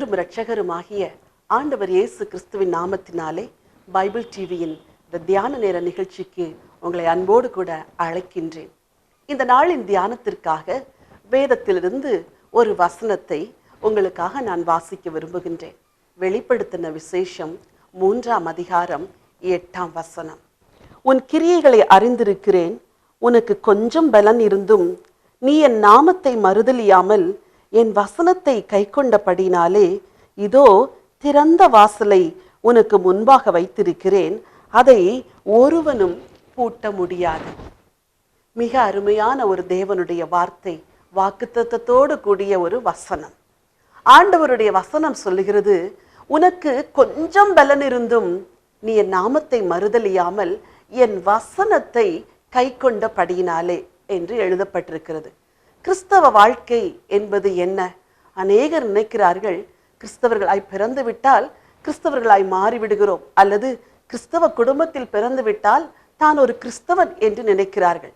கர்த்தரும் இரட்சகருமாகிய ஆண்டவர் இயேசு கிறிஸ்துவின் நாமத்தினாலே பைபிள் டிவியின் இந்த தியான நேர நிகழ்ச்சிக்கு உங்களை அன்போடு கூட அழைக்கின்றேன். இந்த நாளின் தியானத்திற்காக வேதத்திலிருந்து ஒரு வசனத்தை உங்களுக்காக நான் வாசிக்க விரும்புகின்றேன். வெளிப்படுத்தின விசேஷம் 3ஆம் அதிகாரம் 8ஆம் வசனம். உன் கிரியைகளை அறிந்திருக்கிறேன், உனக்கு கொஞ்சம் பலன் இருந்தும் நீ என் நாமத்தை மறுதலியாமல் என் வசனத்தை கைக்கொண்டபடினாலே இதோ திறந்த வாசலை உனக்கு முன்பாக வைத்திருக்கிறேன், அதை ஒருவனும் பூட்ட முடியாது. மிக அருமையான ஒரு தேவனுடைய வார்த்தை, வாக்குத்தத்தத்தோடு கூடிய ஒரு வசனம். ஆண்டவருடைய வசனம் சொல்லுகிறது, உனக்கு கொஞ்சம் பலன் இருந்தும் நீ என் நாமத்தை மறுதலியாமல் என் வசனத்தை கைக்கொண்டபடியினாலே என்று எழுதப்பட்டிருக்கிறது. கிறிஸ்தவ வாழ்க்கை என்பது என்ன? அநேகர் நினைக்கிறார்கள், கிறிஸ்தவர்களாய் பிறந்து விட்டால் கிறிஸ்தவர்களாய் மாறிவிடுகிறோம், அல்லது கிறிஸ்தவ குடும்பத்தில் பிறந்து விட்டால் தான் ஒரு கிறிஸ்தவன் என்று நினைக்கிறார்கள்.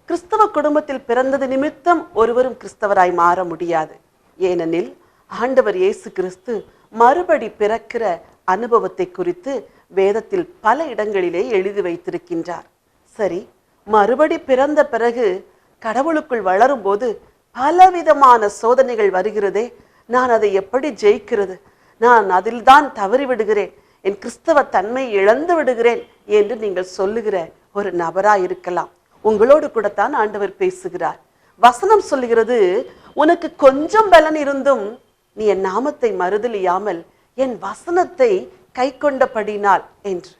கிறிஸ்தவ குடும்பத்தில் பிறந்தது நிமித்தம் ஒருவரும் கிறிஸ்தவராய் மாற முடியாது. ஏனெனில் ஆண்டவர் இயேசு கிறிஸ்து மறுபடி பிறக்கிற அனுபவத்தை குறித்து வேதத்தில் பல இடங்களிலே எழுதி வைத்திருக்கின்றார். சரி, மறுபடி பிறந்த பிறகு கடவுளுக்குள் வளரும் போது பலவிதமான சோதனைகள் வருகிறதே, நான் அதை எப்படி ஜெயிக்கிறது? நான் அதில் தான் தவறி விடுகிறேன், என் கிறிஸ்தவ தன்மை இழந்து விடுகிறேன் என்று நீங்கள் சொல்லுகிற ஒரு நபராய் இருக்கலாம். உங்களோடு கூடத்தான் ஆண்டவர் பேசுகிறார். வசனம் சொல்லுகிறது, உனக்கு கொஞ்சம் பலன் இருந்தும் நீ என் நாமத்தை மறுதலியாமல் என் வசனத்தை கைக்கொண்டபடினால் என்று.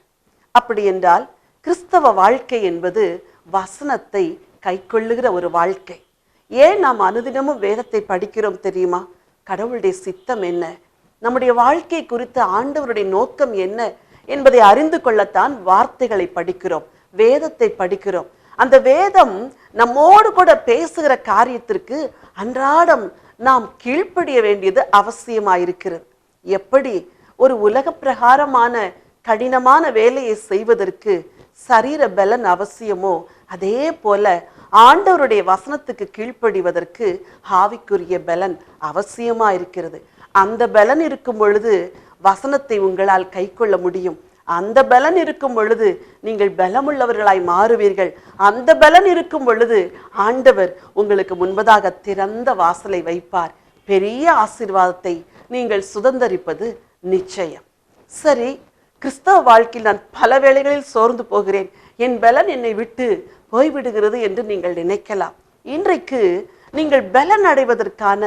அப்படி என்றால் கிறிஸ்தவ வாழ்க்கை என்பது வசனத்தை கைக்கொள்ளுகிற ஒரு வாழ்க்கை. ஏன் நாம் அனுதினமும் வேதத்தை படிக்கிறோம் தெரியுமா? கடவுளுடைய சித்தம் என்ன, நம்முடைய வாழ்க்கை குறித்து ஆண்டவருடைய நோக்கம் என்ன என்பதை அறிந்து கொள்ளத்தான் வார்த்தைகளை படிக்கிறோம், வேதத்தை படிக்கிறோம். அந்த வேதம் நம்மோடு கூட பேசுகிற காரியத்திற்கு அன்றாடம் நாம் கீழ்ப்படிய வேண்டியது அவசியமாயிருக்கிறது. எப்படி ஒரு உலக பிரகாரமான கடினமான வேலையை செய்வதற்கு சரீர பலன் அவசியமோ, அதே போல ஆண்டவருடைய வசனத்துக்கு கீழ்ப்படிவதற்கு ஆவிக்குரிய பலன் அவசியமா இருக்கிறது. அந்த பலன் இருக்கும் பொழுது வசனத்தை உங்களால் கைக்கொள்ள முடியும். அந்த பலன் இருக்கும் பொழுது நீங்கள் பலமுள்ளவர்களாய் மாறுவீர்கள். அந்த பலன் இருக்கும் பொழுது ஆண்டவர் உங்களுக்கு முன்பதாக திறந்த வாசலை வைப்பார். பெரிய ஆசீர்வாதத்தை நீங்கள் சுதந்தரிப்பது நிச்சயம். சரி, கிறிஸ்தவ வாழ்க்கையில் நான் பல வேளைகளில் சோர்ந்து போகிறேன், என் பலன் என்னை விட்டு போய்விடுகிறது என்று நீங்கள் நினைக்கலாம். இன்றைக்கு நீங்கள் பலன் அடைவதற்கான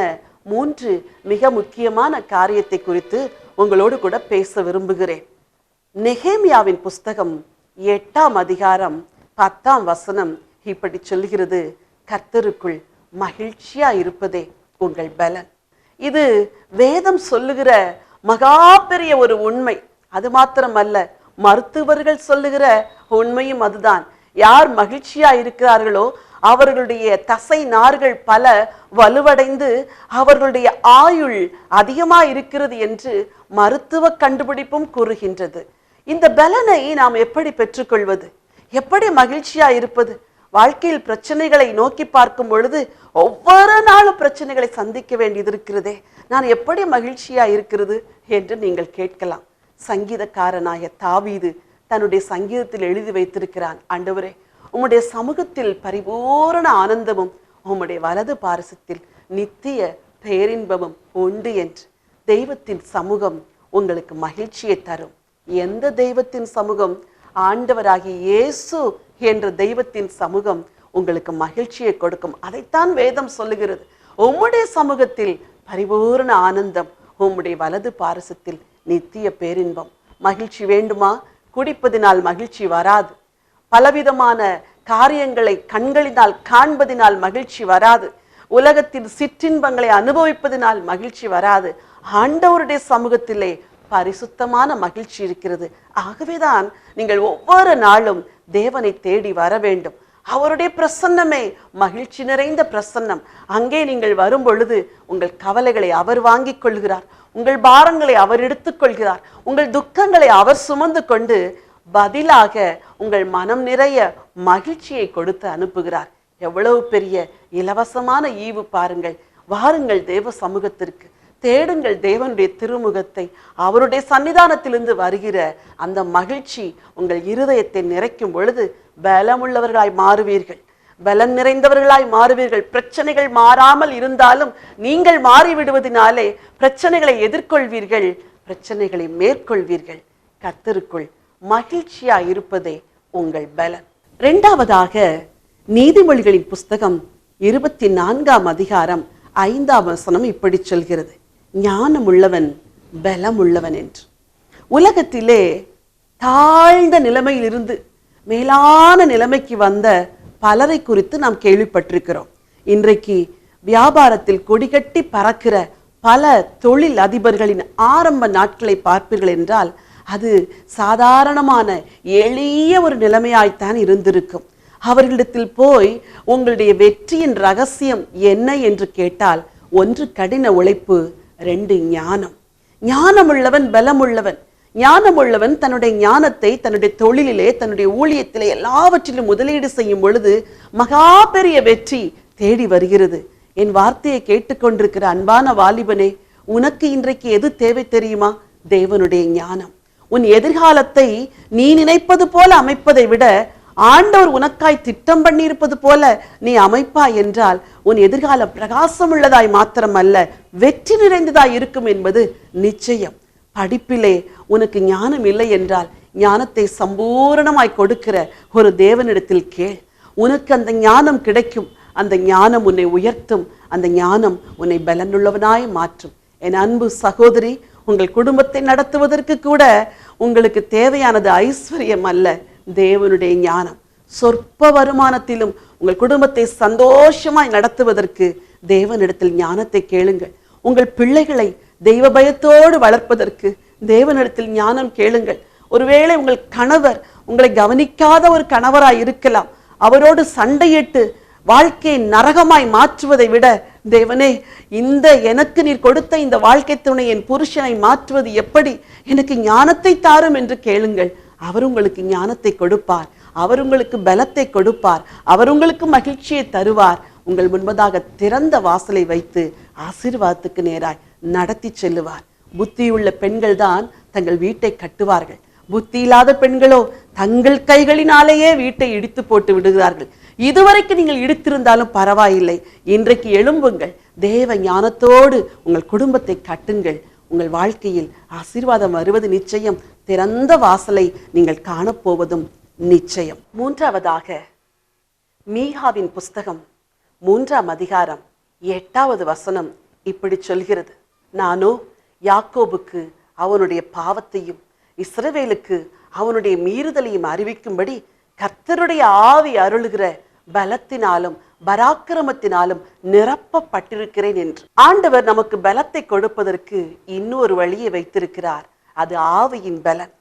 3 மிக முக்கியமான காரியத்தை குறித்து உங்களோடு கூட பேச விரும்புகிறேன். நெகேமியாவின் புஸ்தகம் 8ஆம் அதிகாரம் 10ஆம் வசனம் இப்படி சொல்கிறது, கர்த்தருக்குள் மகிழ்ச்சியா இருப்பதே உங்கள் பலன். இது வேதம் சொல்லுகிற மகா பெரிய ஒரு உண்மை. அது மாத்திரமல்ல, மருத்துவர்கள் சொல்லுகிற உண்மையும் அதுதான். யார் மகிழ்ச்சியா இருக்கிறார்களோ அவர்களுடைய தசை நார்கள் பல வலுவடைந்து அவர்களுடைய ஆயுள் அதிகமா இருக்கிறது என்று மருத்துவ கண்டுபிடிப்பும் கூறுகின்றது. இந்த பலனை நாம் எப்படி பெற்றுக்கொள்வது? எப்படி மகிழ்ச்சியா இருப்பது? வாழ்க்கையில் பிரச்சனைகளை நோக்கி பார்க்கும் பொழுது ஒவ்வொரு நாளும் பிரச்சனைகளை சந்திக்க வேண்டியது இருக்கிறதே, நான் எப்படி மகிழ்ச்சியா இருக்கிறது என்று நீங்கள் கேட்கலாம். சங்கீதக்காரனாய தாவீது தன்னுடைய சங்கீதத்தில் எழுதி வைத்திருக்கிறான், ஆண்டவரே, உம்முடைய சமூகத்தில் பரிபூரண ஆனந்தமும் உம்முடைய வலது பாரசத்தில் நித்திய பேரின்பமும் உண்டு என்று. தெய்வத்தின் சமூகம் உங்களுக்கு மகிழ்ச்சியை தரும். எந்த தெய்வத்தின் சமூகம்? ஆண்டவராகிய இயேசு என்ற தெய்வத்தின் சமூகம் உங்களுக்கு மகிழ்ச்சியை கொடுக்கும். அதைத்தான் வேதம் சொல்லுகிறது. உம்முடைய சமூகத்தில் பரிபூரண ஆனந்தம், உம்முடைய வலது பாரசத்தில் நித்திய பேரின்பம். மகிழ்ச்சி வேண்டுமா? குடிப்பதினால் மகிழ்ச்சி வராது. பலவிதமான காரியங்களை கண்களினால் காண்பதினால் மகிழ்ச்சி வராது. உலகத்தின் சிற்றின்பங்களை அனுபவிப்பதினால் மகிழ்ச்சி வராது. ஆண்டவருடைய சமூகத்திலே பரிசுத்தமான மகிழ்ச்சி இருக்கிறது. ஆகவேதான் நீங்கள் ஒவ்வொரு நாளும் தேவனை தேடி வர வேண்டும். அவருடைய பிரசன்னமே மகிழ்ச்சி நிறைந்த பிரசன்னம். அங்கே நீங்கள் வரும் பொழுது உங்கள் கவலைகளை அவர் வாங்கிக் கொள்கிறார், உங்கள் பாரங்களை அவர் எடுத்துக்கொள்கிறார், உங்கள் துக்கங்களை அவர் சுமந்து கொண்டு பதிலாக உங்கள் மனம் நிறைய மகிழ்ச்சியை கொடுத்து அனுப்புகிறார். எவ்வளவு பெரிய இலவசமான ஈவு பாருங்கள். வாருங்கள் தேவ சமூகத்திற்கு, தேடுங்கள் தேவனுடைய திருமுகத்தை. அவருடைய சன்னிதானத்திலிருந்து வருகிற அந்த மகிழ்ச்சி உங்கள் இருதயத்தை நிறைக்கும் பொழுது பலமுள்ளவர்களாய் மாறுவீர்கள், பலன் நிறைந்தவர்களாய் மாறுவீர்கள். பிரச்சனைகள் மாறாமல் இருந்தாலும் நீங்கள் மாறிவிடுவதனாலே பிரச்சனைகளை எதிர்கொள்வீர்கள், பிரச்சனைகளை மேற்கொள்வீர்கள். கர்த்தருக்குள் மகிழ்ச்சியாய் இருப்பதே உங்கள் பலன். இரண்டாவதாக, நீதிமொழிகளின் புஸ்தகம் 24ஆம் அதிகாரம் 5ஆம் வசனம் இப்படி சொல்கிறது, ஞானம் உள்ளவன் பலம் உள்ளவன் என்று. உலகத்திலே தாழ்ந்த நிலைமையிலிருந்து மேலான நிலைமைக்கு வந்த பலரை குறித்து நாம் கேள்விப்பட்டிருக்கிறோம். இன்றைக்கு வியாபாரத்தில் கொடிகட்டி பறக்கிற பல தொழில் அதிபர்களின் ஆரம்ப நாட்களை பார்ப்பீர்கள் என்றால் அது சாதாரணமான எளிய ஒரு நிலைமையாய்த்தான் இருந்திருக்கும். அவர்களிடத்தில் போய் உங்களுடைய வெற்றியின் ரகசியம் என்ன என்று கேட்டால், 1 கடின உழைப்பு, 2 ஞானம். ஞானமுள்ளவன் பலமுள்ளவன். ஞானமுள்ளவன் தன்னுடைய ஞானத்தை தன்னுடைய தொழிலிலே, தன்னுடைய ஊழியத்திலே எல்லாவற்றிலும் முதலீடு செய்யும் பொழுது மகா பெரிய வெற்றி தேடி வருகிறது. என் வார்த்தையை கேட்டுக்கொண்டிருக்கிற அன்பான வாலிபனே, உனக்கு இன்றைக்கு எது தேவை தெரியுமா? தேவனுடைய ஞானம். உன் எதிர்காலத்தை நீ நினைப்பது போல அமைப்பதை விட ஆண்டவர் உனக்காய் திட்டம் பண்ணி இருப்பது போல நீ அமைப்பாய் என்றால் உன் எதிர்காலம் பிரகாசம் உள்ளதாய் மாத்திரமல்ல, வெற்றி நிறைந்ததாய் இருக்கும் என்பது நிச்சயம். படிப்பிலே உனக்கு ஞானம் இல்லை என்றால் ஞானத்தை சம்பூரணமாய் கொடுக்கிற ஒரு தேவனிடத்தில் கேள். உனக்கு அந்த ஞானம் கிடைக்கும். அந்த ஞானம் உன்னை உயர்த்தும். அந்த ஞானம் உன்னை பலனுள்ளவனாய் மாற்றும். என் அன்பு சகோதரி, உங்கள் குடும்பத்தை நடத்துவதற்கு கூட உங்களுக்கு தேவையானது ஐஸ்வர்யம் அல்ல, தேவனுடைய ஞானம். சொற்ப வருமானத்திலும் உங்கள் குடும்பத்தை சந்தோஷமாய் நடத்துவதற்கு தேவனிடத்தில் ஞானத்தை கேளுங்கள். உங்கள் பிள்ளைகளை தெய்வ பயத்தோடு வளர்ப்பதற்கு தேவனிடத்தில் ஞானம் கேளுங்கள். ஒருவேளை உங்கள் கணவர் உங்களை கவனிக்காத ஒரு கணவராய் இருக்கலாம். அவரோடு சண்டையிட்டு வாழ்க்கையை நரகமாய் மாற்றுவதை விட, தேவனே, எனக்கு நீர் கொடுத்த இந்த வாழ்க்கை துணை என் புருஷனை மாற்றுவது எப்படி, எனக்கு ஞானத்தை தாரும் என்று கேளுங்கள். அவர் உங்களுக்கு ஞானத்தை கொடுப்பார். அவர் உங்களுக்கு பலத்தை கொடுப்பார். அவர் உங்களுக்கு மகிழ்ச்சியை தருவார். உங்கள் முன்பதாக திறந்த வாசலை வைத்து ஆசீர்வாதத்துக்கு நேராய் நடத்தி செல்லுவார். புத்தியுள்ள பெண்கள் தான் தங்கள் வீட்டை கட்டுவார்கள். புத்தி இல்லாத பெண்களோ தங்கள் கைகளினாலேயே வீட்டை இடித்து போட்டு விடுகிறார்கள். இதுவரைக்கும் நீங்கள் இடித்திருந்தாலும் பரவாயில்லை, இன்றைக்கு எழும்புங்கள். தேவ ஞானத்தோடு உங்கள் குடும்பத்தை கட்டுங்கள். உங்கள் வாழ்க்கையில் ஆசீர்வாதம் வருவது நிச்சயம். திறந்த வாசலை நீங்கள் காணப்போவதும் நிச்சயம். மூன்றாவதாக, மீகாவின் புஸ்தகம் 3ஆம் அதிகாரம் 8வது வசனம் இப்படி சொல்கிறது, நானோ யாக்கோபுக்கு அவனுடைய பாவத்தையும் இஸ்ரவேலுக்கு அவனுடைய மீறுதலையும் அறிவிக்கும்படி கர்த்தருடைய ஆவி அருளுகிற பலத்தினாலும் பராக்கிரமத்தினாலும் நிரப்பப்பட்டிருக்கிறேன் என்று. ஆண்டவர் நமக்கு பலத்தை கொடுப்பதற்கு இன்னொரு வழியை வைத்திருக்கிறார். அது ஆவியின் பலன்.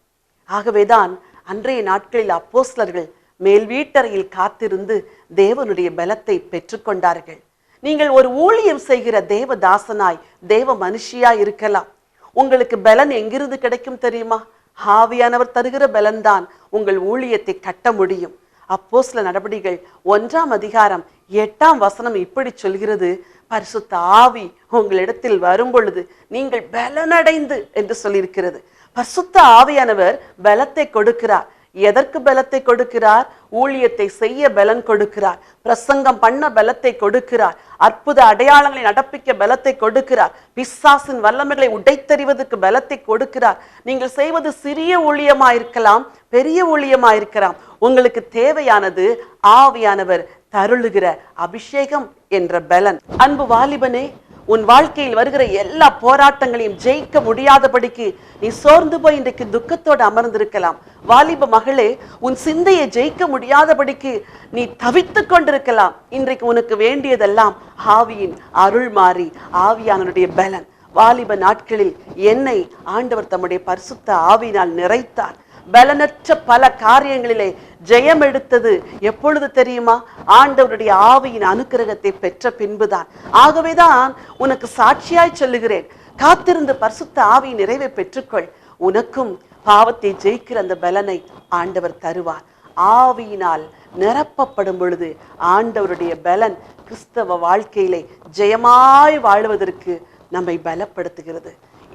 ஆகவேதான் அன்றைய நாட்களில் அப்போஸ்தலர்கள் மேல் வீட்டறையில் காத்திருந்து தேவனுடைய பலத்தை பெற்றுக்கொண்டார்கள். நீங்கள் ஒரு ஊழியம் செய்கிற தேவதாசனாய், தேவ மனுஷியாய் இருக்கலாம். உங்களுக்கு பலன் எங்கிருந்து கிடைக்கும் தெரியுமா? ஆவியானவர் தருகிற பலன்தான் உங்கள் ஊழியத்தை கட்ட முடியும். அப்போஸ்தல நடபடிகள் 1ஆம் அதிகாரம் 8ஆம் வசனம் இப்படி சொல்கிறது, பரிசுத்த ஆவி உங்களிடத்தில் வரும் பொழுது நீங்கள் பலனடைந்து என்று சொல்லியிருக்கிறது. பரிசுத்த ஆவியானவர் பலத்தை கொடுக்கிறார். எதற்கு பலத்தை கொடுக்கிறார்? ஊழியத்தை செய்ய பலன் கொடுக்கிறார். பிரசங்கம் பண்ண பலத்தை கொடுக்கிறார். அற்புத அடையாளங்களை நடப்பிக்க பலத்தை கொடுக்கிறார். பிசாசின் வல்லமைகளை உடைத்தறிவதற்கு பலத்தை கொடுக்கிறார். நீங்கள் செய்வது சிறிய ஊழியமாயிருக்கலாம், பெரிய ஊழியமாயிருக்கலாம். உங்களுக்கு தேவையானது ஆவியானவர் தருளுகிற அபிஷேகம் என்ற பலன். அன்பு வாலிபனே, உன் வாழ்க்கையில் வருகிற எல்லா போராட்டங்களையும் ஜெயிக்க முடியாதபடிக்கு நீ சோர்ந்து போய் இன்றைக்கு துக்கத்தோடு அமர்ந்திருக்கலாம். வாலிப மகளே, உன் சிந்தையை ஜெயிக்க முடியாதபடிக்கு நீ தவித்துக் கொண்டிருக்கலாம். இன்றைக்கு உனக்கு வேண்டியதெல்லாம் ஆவியின் அருள் மாறி ஆவியானவருடைய பலன். வாலிப நாட்களில் என்னை ஆண்டவர் தம்முடைய பரிசுத்த ஆவியினால் நிறைத்தார். பலனற்ற பல காரியங்களிலே ஜெயம் எடுத்தது எப்பொழுது தெரியுமா? ஆண்டவருடைய ஆவியின் அனுக்கிரகத்தை பெற்ற பின்புதான். ஆகவேதான் உனக்கு சாட்சியாய் சொல்லுகிறேன், காத்திருந்து பரிசுத்த ஆவியின் நிறைவை பெற்றுக்கொள். உனக்கும் பாவத்தை ஜெயிக்கிற அந்த பலனை ஆண்டவர் தருவார். ஆவியினால் நிரப்பப்படும் பொழுது ஆண்டவருடைய பலன் கிறிஸ்தவ வாழ்க்கையிலே ஜெயமாய் வாழ்வதற்கு நம்மை பலப்படுத்துகிறது.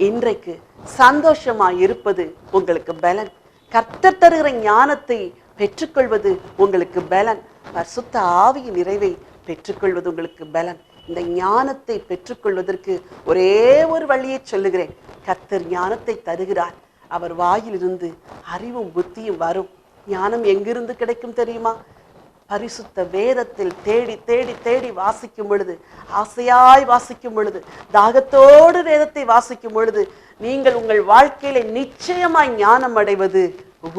இன்றைக்கு சந்தோஷமாய் இருப்பது உங்களுக்கு பலன். கர்த்தர் தருகிற ஞானத்தை பெற்றுக்கொள்வது உங்களுக்கு பலன். பரிசுத்த ஆவியின் நிறைவை பெற்றுக்கொள்வது உங்களுக்கு பலன். இந்த ஞானத்தை பெற்றுக்கொள்வதற்கு ஒரே ஒரு வழியை சொல்லுகிறேன். கர்த்தர் ஞானத்தை தருகிறார். அவர் வாயிலிருந்து அறிவும் புத்தியும் வரும். ஞானம் எங்கிருந்து கிடைக்கும் தெரியுமா? பரிசுத்த வேதத்தில் தேடி தேடி தேடி வாசிக்கும் பொழுது, ஆசையாய் வாசிக்கும் பொழுது, தாகத்தோடு வேதத்தை வாசிக்கும் பொழுது நீங்கள் உங்கள் வாழ்க்கையில நிச்சயமாய் ஞானம் அடைவது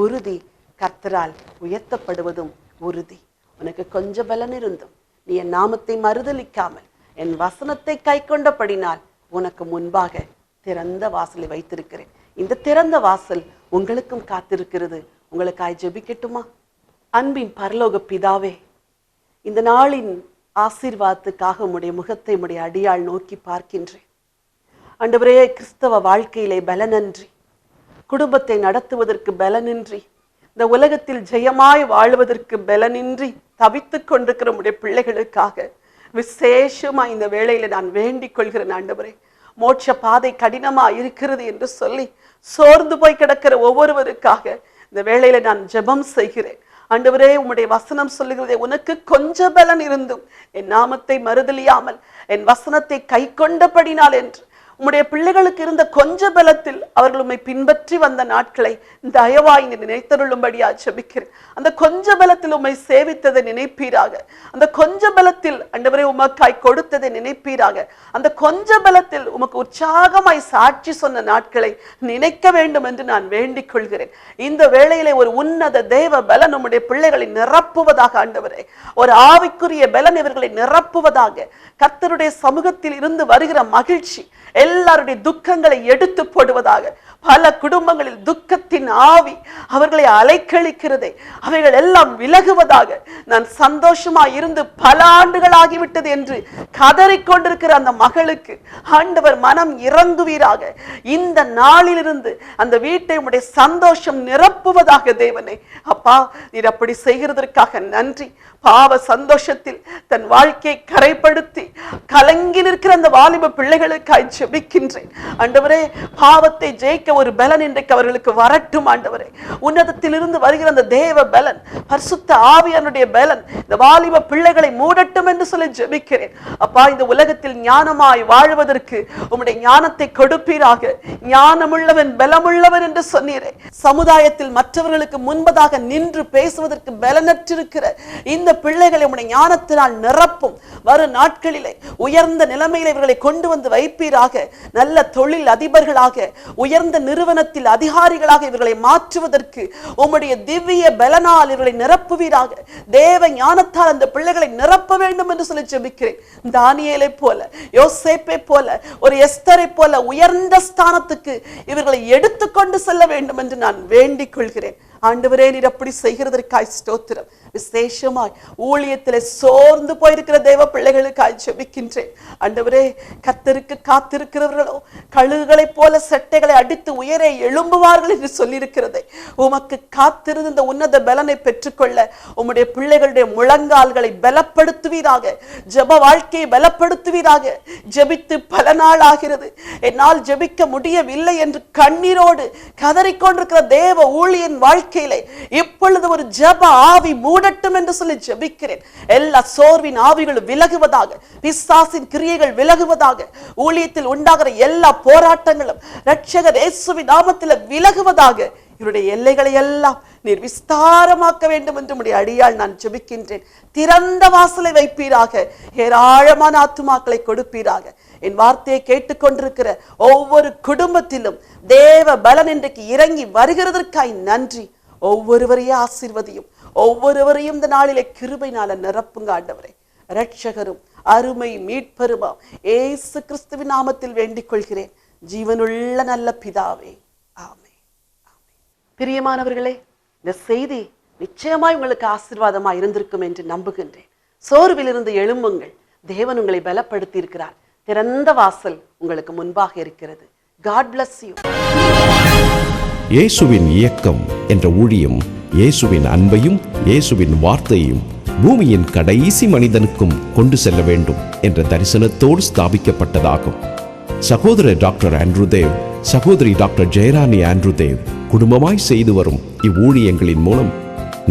உறுதி. கர்த்தரால் உயர்த்தப்படுவதும் உறுதி. உனக்கு கொஞ்சம் பலன் இருந்தும் நீ என் நாமத்தை மறுதலிக்காமல் என் வசனத்தை கை கொண்டபடினால் உனக்கு முன்பாக திறந்த வாசலை வைத்திருக்கிறேன். இந்த திறந்த வாசல் உங்களுக்கும் காத்திருக்கிறது. உங்களுக்காய் ஜெபிக்கட்டுமா? அன்பின் பரலோக பிதாவே, இந்த நாளின் ஆசீர்வாதத்துக்காக உம்முடைய முகத்தை உம்முடைய அடியாள் நோக்கி பார்க்கின்றேன். ஆண்டவரே, கிறிஸ்தவ வாழ்க்கையிலே பலனின்றி, குடும்பத்தை நடத்துவதற்கு பலனின்றி, இந்த உலகத்தில் ஜெயமாய் வாழ்வதற்கு பலனின்றி தவித்துக் கொண்டிருக்கிற உம்முடைய பிள்ளைகளுக்காக விசேஷமா இந்த வேளையில நான் வேண்டிக் கொள்கிறேன். ஆண்டவரே, மோட்ச பாதை கடினமா இருக்கிறது என்று சொல்லி சோர்ந்து போய் கிடக்கிற ஒவ்வொருவருக்காக இந்த வேளையில நான் ஜெபம் செய்கிறேன். ஆண்டவரே, உம்முடைய வசனம் சொல்லுகிறதே, உனக்கு கொஞ்ச பலன் இருந்தும் என் நாமத்தை மறுதலியாமல் என் வசனத்தை கை கொண்டபடினால் என்று உம்முடைய பிள்ளைகளுக்கு இருந்த கொஞ்ச பலத்தில் அவர்கள் உம்மை பின்பற்றி வந்த நாட்களை தயவாய் நினைத்தருளும்படியா ஜெபிக்கிறேன். அந்த கொஞ்ச பலத்தில் உம்மை சேவித்ததை நினைப்பீராக. அந்த கொஞ்ச பலத்தில் ஆண்டவரே உமக்காய் கொடுத்ததை நினைப்பீராக. அந்த கொஞ்ச பலத்தில் உமக்கு உற்சாகமாய் சாட்சி சொன்ன நாட்களை நினைக்க வேண்டும் என்று நான் வேண்டிக் கொள்கிறேன். இந்த வேளையிலே ஒரு உன்னத தேவ பலன் உம்முடைய பிள்ளைகளை நிரப்புவதாக. ஆண்டவரே, ஒரு ஆவிக்குரிய பலன் இவர்களை நிரப்புவதாக. கர்த்தருடைய சமூகத்தில் இருந்து வருகிற மகிழ்ச்சி எல்லாருடைய துக்கங்களை எடுத்து போடுவதாக. பல குடும்பங்களில் துக்கத்தின் ஆவி அவர்களை அலைக்கழிக்கிறதே, அவைகள் எல்லாம் விலகுவதாக. நான் சந்தோஷமா இருந்து பல ஆண்டுகள் ஆகிவிட்டது என்று கதறிக்கொண்டிருக்கிற அந்த மகளுக்கு ஆண்டவர் மனம் இறங்குவீராக. இந்த நாளிலிருந்து அந்த வீட்டை உடைய சந்தோஷம் நிரப்புவதாக. தேவனே, அப்பா, நீர் அப்படி செய்கிறதற்காக நன்றி. பாவ சந்தோஷத்தில் தன் வாழ்க்கையை கரைப்படுத்தி கலங்கி நிற்கிற அந்த வாலிப பிள்ளைகளுக்காய் ஜெபிக்கின்றேன். ஆண்டவரே, பாவத்தை ஜெயிக்க ஒரு பலன் இன்றைக்கு அவர்களுக்கு வரட்டும். ஆண்டவரே, உன்னதத்தில் இருந்து வருகிற அந்த தேவ பலன், பரிசுத்த ஆவியானுடைய பலன் இந்த வாலிப பிள்ளைகளை மூடட்டும் என்று சொல்லி ஜெபிக்கிறேன். அப்பா, இந்த உலகத்தில் ஞானமாய் வாழ்வதற்கு உம்முடைய ஞானத்தை கொடுப்பீராக. ஞானமுள்ளவன் பலமுள்ளவன் என்று சொன்னீரே. சமுதாயத்தில் மற்றவர்களுக்கு முன்பதாக நின்று பேசுவதற்கு பலனற்றிருக்கிற இந்த பிள்ளைகளை உம்முடைய ஞானத்தினால் நிரப்பும். வரும் நாட்களிலே உயர்ந்த நிலைமையில இவர்களை கொண்டு வந்து வைப்பீராக. நல்ல தொழில் அதிபர்களாக, உயர்ந்த நிறுவனத்தில் அதிகாரிகளாக இவர்களை மாற்றுவதற்கு உம்முடைய திவ்ய பலனால் இவர்களை நிரப்புவீராக. தேவ ஞானத்தால் அந்த பிள்ளைகளை நிரப்ப வேண்டும் என்று சொல்லி ஜெபிக்கிறேன். தானியேலை போல, யோசேப்பை போல, ஒரு எஸ்தரை போல உயர்ந்த ஸ்தானத்துக்கு இவர்களை எடுத்துக்கொண்டு செல்ல வேண்டும் என்று நான் வேண்டிக் கொள்கிறேன். ஆண்டவரே, நீர் அப்படி செய்கிறதற்காய் ஸ்தோத்திரம். விசேஷமாய் ஊழியத்திலே சோர்ந்து போயிருக்கிற தேவ பிள்ளைகளுக்காய் ஜெபிக்கின்றேன். ஆண்டவரே, கர்த்தருக்கு காத்திருக்கிறவர்களோ கழுகுகளைப் போல செட்டைகளை அடித்து உயரே எழும்புவார்கள் என்று சொல்லியிருக்கிறதை, உமக்கு காத்திருந்து இந்த உன்னத பலனை பெற்றுக்கொள்ள உம்முடைய பிள்ளைகளுடைய முழங்கால்களை பலப்படுத்துவீராக. ஜெப வாழ்க்கையை பலப்படுத்துவீராக. ஜெபித்து பல நாள் ஆகிறது, என்னால் ஜெபிக்க முடியவில்லை என்று கண்ணீரோடு கதறிக்கொண்டிருக்கிற தேவ ஊழியன் வாழ்க்கையிலே இப்பொழுது ஒரு ஜெப ஆவி மூடட்டும் என்று சொல்லி ஜெபிக்கிறேன். எல்லா சோர்வின் ஆவிகளும் விலகுவதாக. பிசாசின் கிரியைகள் விலகுவதாக. ஊழியத்தில் உண்டாகிற எல்லா போராட்டங்களும் இரட்சகர் இயேசுவின் நாமத்தில் விலகுவதாக. இவருடைய எல்லைகளை எல்லாம் நீர் விஸ்தாரமாக்க வேண்டும் என்று உம்முடைய அடியால் நான் ஜெபிக்கின்றேன். திறந்த வாசலை வைப்பீராக. ஏராளமான ஆத்துமாக்களை கொடுப்பீராக. என் வார்த்தையை கேட்டுக்கொண்டிருக்கிற ஒவ்வொரு குடும்பத்திலும் தேவ பலன் இன்றைக்கு இறங்கி வருகிறதற்காய் நன்றி. ஒவ்வொருவரையும் ஆசீர்வதியும். ஒவ்வொருவரையும் இந்த நாளிலே கிருபையினால நிரப்புங்க ஆண்டவரே. இரட்சகரும் அருமை மீட்பெருமாம் இயேசு கிறிஸ்துவின் நாமத்தில் வேண்டிக் கொள்கிறேன் ஜீவனுள்ள நல்ல பிதாவே, ஆமென். பிரியமானவர்களே, இந்த செய்தி நிச்சயமாய் உங்களுக்கு ஆசீர்வாதமா இருந்திருக்கும் என்று நம்புகின்றேன். சோர்விலிருந்து எழும்புங்கள். தேவன் உங்களை பலப்படுத்தி இருக்கிறார். திறந்த வாசல் உங்களுக்கு முன்பாக இருக்கிறது. God bless you. இயேசுவின் இயக்கம் என்ற ஊழியம் இயேசுவின் அன்பையும் இயேசுவின் வார்த்தையையும் பூமியின் கடைசி மனிதனுக்கும் கொண்டு செல்ல வேண்டும் என்ற தரிசனத்தோடு ஸ்தாபிக்கப்பட்டதாகும். சகோதரர் டாக்டர் ஆண்ட்ரூ தேவ், சகோதரி டாக்டர் ஜெயராணி ஆண்ட்ரூ தேவ் குடும்பமாய் செய்து வரும் இவ்வூழியங்களின் மூலம்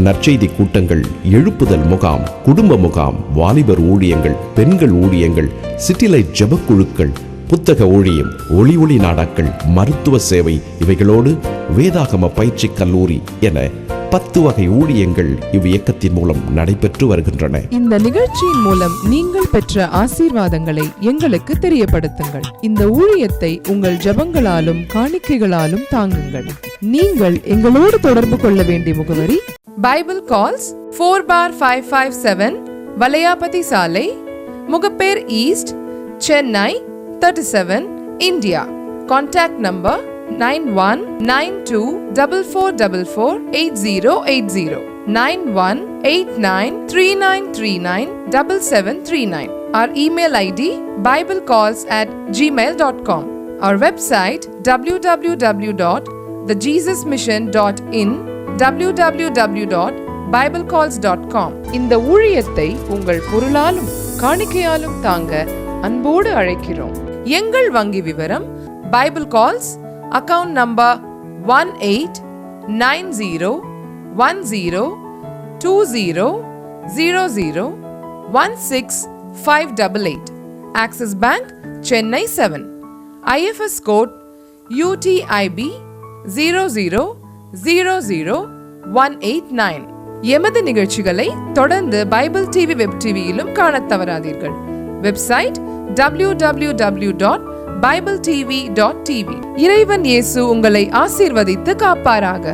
நற்செய்தி கூட்டங்கள், எழுப்புதல் முகாம், குடும்ப முகாம், வாலிபர் ஊழியங்கள், பெண்கள் ஊழியங்கள், சிட்டிலைட் ஜெபக்குழுக்கள், புத்தக ஊழியம், ஒளி நாடாக்கள், மருத்துவ சேவை, இவைகளோடு வேதாகம பயிற்சி கல்லூரி என 10 வகை ஊழியங்கள் இவ்வியக்கத்தின் மூலம் நடைபெற்று வருகின்றன. இந்த நிகழ்ச்சியின் மூலம் நீங்கள் பெற்ற ஆசீர்வாதங்களை எங்களுக்கு தெரியப்படுத்துங்கள். இந்த ஊழியத்தை உங்கள் ஜெபங்களாலும் காணிக்கைகளாலும் தாங்குங்கள். நீங்கள் எங்களோடு தொடர்பு கொள்ள வேண்டிய முகவரி பைபிள் கால்ஸ் 4/557 வலையாபதி சாலை, Mogappair east, Chennai 37, India. Contact number 919244448080 918939397739. Our email ID biblecalls@gmail.com. Our website www.thejesusmission.in, www.biblecalls.com. இந்த ஊழியத்தை உங்கள் பொருளாலும் காணிக்கையாலும் தாங்க அன்போடு அழைக்கிறோம். எங்கள் வங்கி விவரம் Bible calls account number 189010001658, Axis Bank, Chennai 7, IFS code UTIB 0000189. எமது நிகழ்ச்சிகளை தொடர்ந்து பைபிள் டிவி வெப் டிவியிலும் காணத் தவறாதீர்கள். Website www.bibletv.tv. இறைவன் இயேசு உங்களை ஆசீர்வதித்து காப்பாராக.